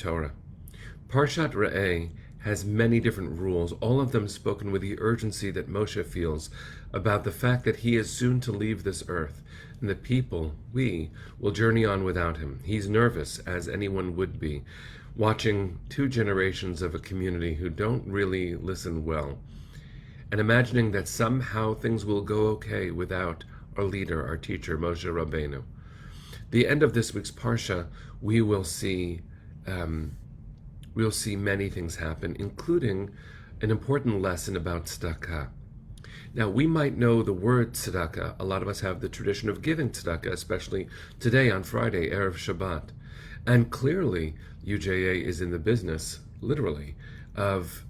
Torah. Parashat Re'eh has many different rules, all of them spoken with the urgency that Moshe feels about the fact that he is soon to leave this earth, and the people, we, will journey on without him. He's nervous, as anyone would be, watching two generations of a community who don't really listen well, and imagining that somehow things will go okay without our leader, our teacher, Moshe Rabbeinu. The end of this week's Parsha, we will see many things happen, including an important lesson about tzedakah. Now, we might know the word tzedakah. A lot of us have the tradition of giving tzedakah, especially today on Friday, Erev Shabbat. And clearly, UJA is in the business, literally, of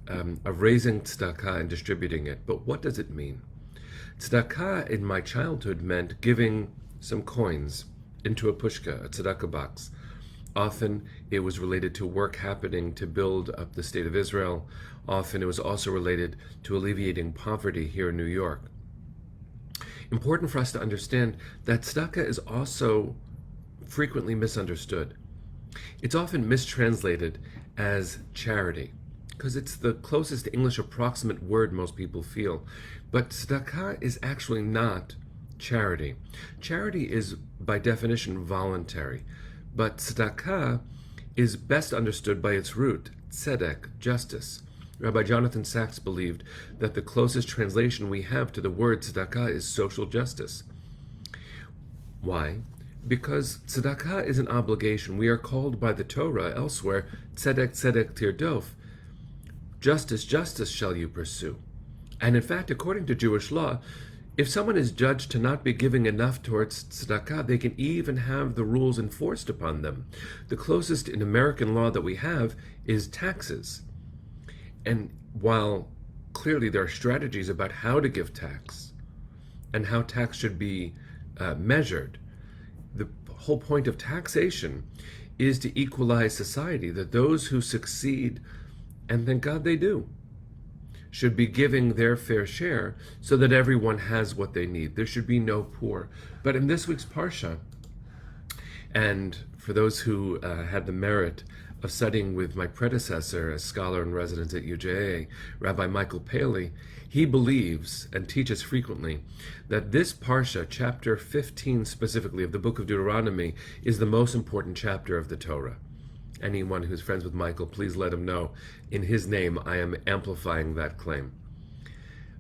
raising tzedakah and distributing it. But what does it mean? Tzedakah in my childhood meant giving some coins into a pushka, a tzedakah box. Often it was related to work happening to build up the state of Israel. Often it was also related to alleviating poverty here in New York. Important for us to understand that tzedakah is also frequently misunderstood. It's often mistranslated as charity, because it's the closest English approximate word most people feel. But tzedakah is actually not charity. Charity is, by definition, voluntary. But tzedakah is best understood by its root, tzedek, justice. Rabbi Jonathan Sachs believed that the closest translation we have to the word tzedakah is social justice. Why? Because tzedakah is an obligation. We are called by the Torah elsewhere, tzedek, tzedek tirdof. Justice, justice shall you pursue. And in fact, according to Jewish law, if someone is judged to not be giving enough towards tzedakah, they can even have the rules enforced upon them. The closest in American law that we have is taxes. And while clearly there are strategies about how to give tax and how tax should be measured, the whole point of taxation is to equalize society, that those who succeed, and thank God they do, should be giving their fair share so that everyone has what they need. There should be no poor. But in this week's Parsha, and for those who had the merit of studying with my predecessor, a scholar in residence at UJA, Rabbi Michael Paley, he believes and teaches frequently that this Parsha, chapter 15 specifically of the book of Deuteronomy, is the most important chapter of the Torah. Anyone who's friends with Michael, please let him know. In his name, I am amplifying that claim.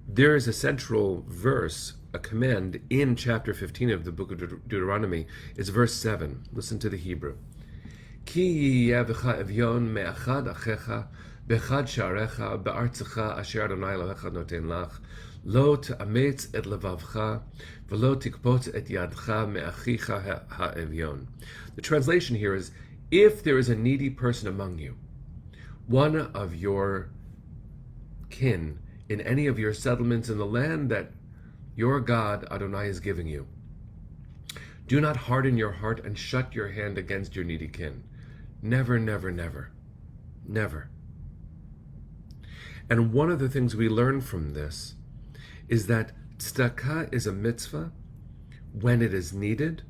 There is a central verse, a command in chapter 15 of the book of Deuteronomy. It's verse 7. Listen to the Hebrew. Ki yiyeh evyon me'achad achecha bechad sha'arecha be'artzecha asher Adonai Elohecha noten lach lo te'ametz et levavcha v'lo tikpotz et yadcha me'achicha ha'evyon. The translation here is, if there is a needy person among you, one of your kin in any of your settlements in the land that your God Adonai is giving you, do not harden your heart and shut your hand against your needy kin. Never, never, never, never. And one of the things we learn from this is that tzedakah is a mitzvah when it is needed.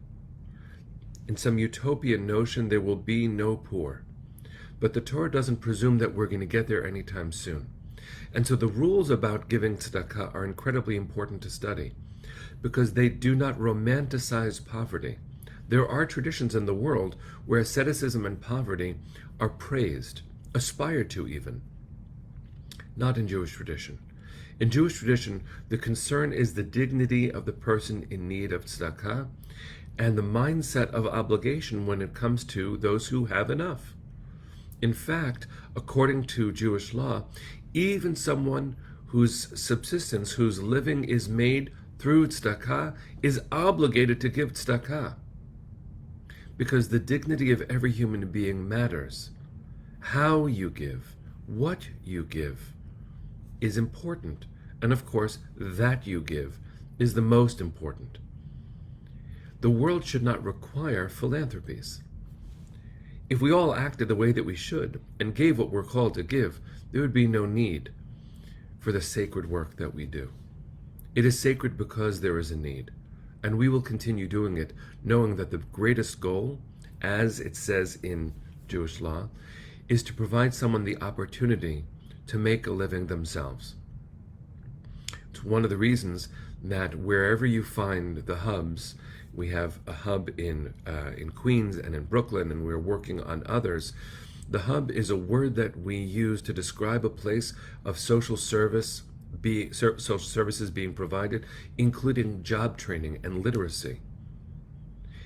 In some utopian notion, there will be no poor. But the Torah doesn't presume that we're going to get there anytime soon. And so the rules about giving tzedakah are incredibly important to study, because they do not romanticize poverty. There are traditions in the world where asceticism and poverty are praised, aspired to even. Not in Jewish tradition. In Jewish tradition, the concern is the dignity of the person in need of tzedakah, and the mindset of obligation when it comes to those who have enough. In fact, according to Jewish law, even someone whose subsistence, whose living is made through tzedakah, is obligated to give tzedakah. Because the dignity of every human being matters. How you give, what you give, is important. And of course, that you give is the most important. The world should not require philanthropies. If we all acted the way that we should and gave what we're called to give, there would be no need for the sacred work that we do. It is sacred because there is a need, and we will continue doing it, knowing that the greatest goal, as it says in Jewish law, is to provide someone the opportunity to make a living themselves. It's one of the reasons that wherever you find the hubs, we have a hub in Queens and in Brooklyn, and we're working on others. The hub is a word that we use to describe a place of social services being provided, including job training and literacy.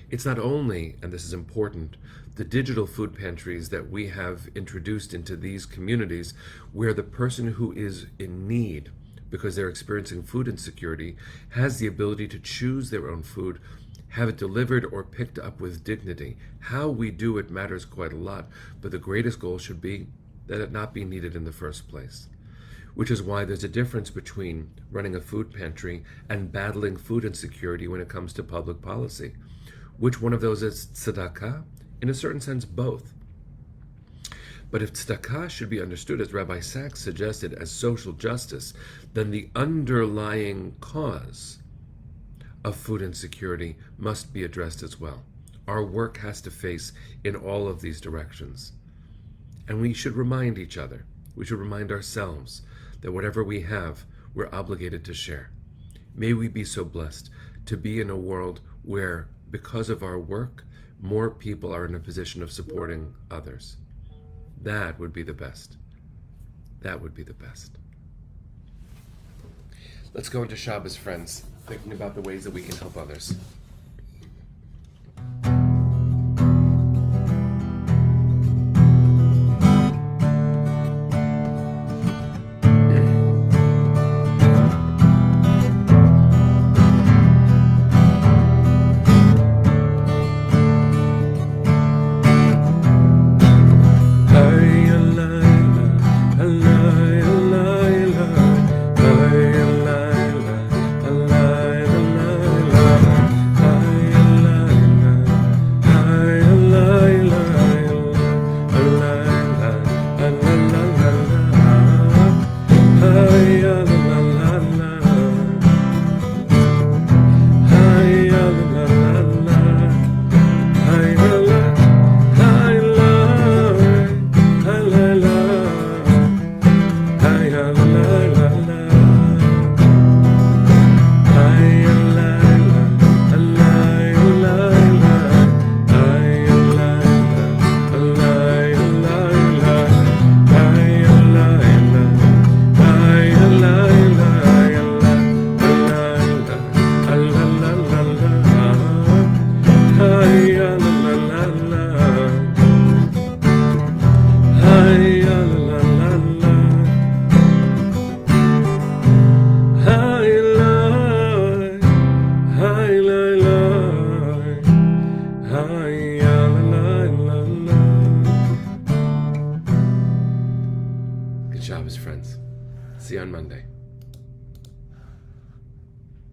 It's not only, and this is important, the digital food pantries that we have introduced into these communities where the person who is in need because they're experiencing food insecurity has the ability to choose their own food, have it delivered or picked up with dignity. How we do it matters quite a lot, but the greatest goal should be that it not be needed in the first place. Which is why there's a difference between running a food pantry and battling food insecurity when it comes to public policy. Which one of those is tzedakah? In a certain sense, both. But if tzedakah should be understood, as Rabbi Sachs suggested, as social justice, then the underlying cause of food insecurity must be addressed as well. Our work has to face in all of these directions. And we should remind each other, we should remind ourselves that whatever we have, we're obligated to share. May we be so blessed to be in a world where, because of our work, more people are in a position of supporting others. That would be the best. That would be the best. Let's go into Shabbos, friends, thinking about the ways that we can help others. Good Shabbos, friends. See you on Monday.